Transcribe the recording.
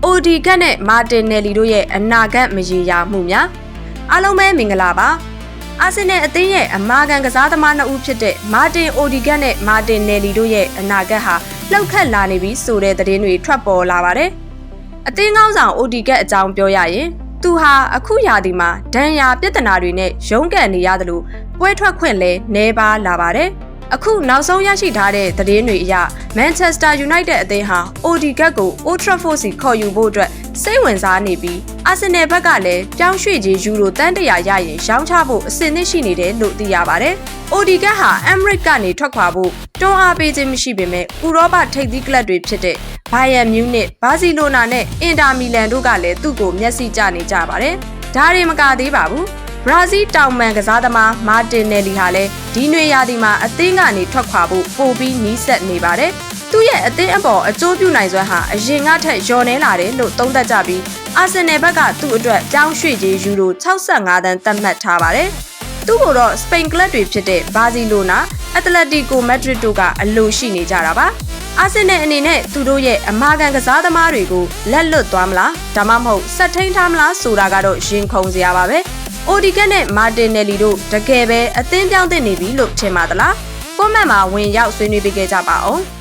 OD ကနဲ့မာတင်နယ်လီတို့ရဲ့အနာဂတ်မရေရာမှုများအားလုံးပဲမင်္ဂလာပါအာဆင်နယ်အသင်းရဲ့အမာခံကစားသမား2ဦးဖြစ်တဲ့မာတင် OD ကနဲ့မာတင်နယ်လီတို့ရဲ့အနာဂတ်ဟာလှုပ်ခတ်လာနေပြီဆိုတဲ့သတင်းတွေထွက်ပေါ်လာပါတယ်အသင်းကောင်းဆောင် OD ကအကြောင်းပြောရရင်သူဟာအခုရာသီမှာဒဏ်ရာပြဿနာတွေနဲ့ရုန်းကန်နေရသလိုပွဲထွက်ခွင့်လည်းနှဲပါလာပါတယ်အခုနောက်ဆုံးရရှိထားတဲ့သတင်းတွေအရ Manchester United အသင်းဟာ OD ကကို Old Trafford စီခေါ်ယူဖို့အတွက်စိတ်ဝင်စားနေပြီး Arsenal ဘက်ကလည်းပြောင်းရွှေ့ခြင်းယူရိုတန်း100ရရင်ရောင်းချဖို့အဆင်သင့်ရှိနေတယ်လို့သိရပါတယ်။ OD ကဟာ Emirates ကနေထွက်ခွာဖို့တွန်းအားပေးခြင်းမရှိပေမဲ့ဥရောပထိပ်သီးကလပ်တွေဖြစ်တဲ့ Bayern Munich, Barcelona နဲ့ Inter Milan တို့ကလည်းသူ့ကိုမျက်စိကျနေကြပါတယ်။ဒါတွေမကသေးပါဘူး။ဘရာဇီးတောင်မန်ကစားသမားမာတင်နယ်လီဟာလည်းဒီနွေရာသီမှာအသင်းကနေထွက်ခွာဖို့ပိုပြီးနီးစပ်နေပါတယ်။သူ့ရဲ့အသင်းအပေါ်အကျိုးပြုနိုင်စွမ်းဟာအရင်ကထက်လျော့နေလာတယ်လို့သုံးသပ်ကြပြီးအာဆင်နယ်ဘက်ကသူ့အတွက်ပြောင်းရွှေ့ခြင်းယူရို65သန်းသတ်မှတ်ထားပါတယ်။သူ့ကိုတော့စပိန်ကလပ်တွေဖြစ်တဲ့ဘာစီလိုနာ၊ အက်တလက်တီကိုမက်ဒရစ်တို့ကအလိုရှိနေကြတာပါ။အာဆင်နယ်အနေနဲ့သူတို့ရဲ့အမာခံကစားသမားတွေကိုလက်လွတ်သွားမလားဒါမှမဟုတ်ဆက်ထိန်ထားမလားဆိုတာကတော့ရင်ခုန်စရာပါပဲ။ OD ကနဲ့မာတင်နယ်လီတို့တကယ်ပဲအသင်းပြောင်းသင့်နေပြီလို့ထင်ပါသလား? ကွန်မန့်မှာဝင်ရောက်ဆွေးနွေးပေးခဲ့ကြပါအောင်။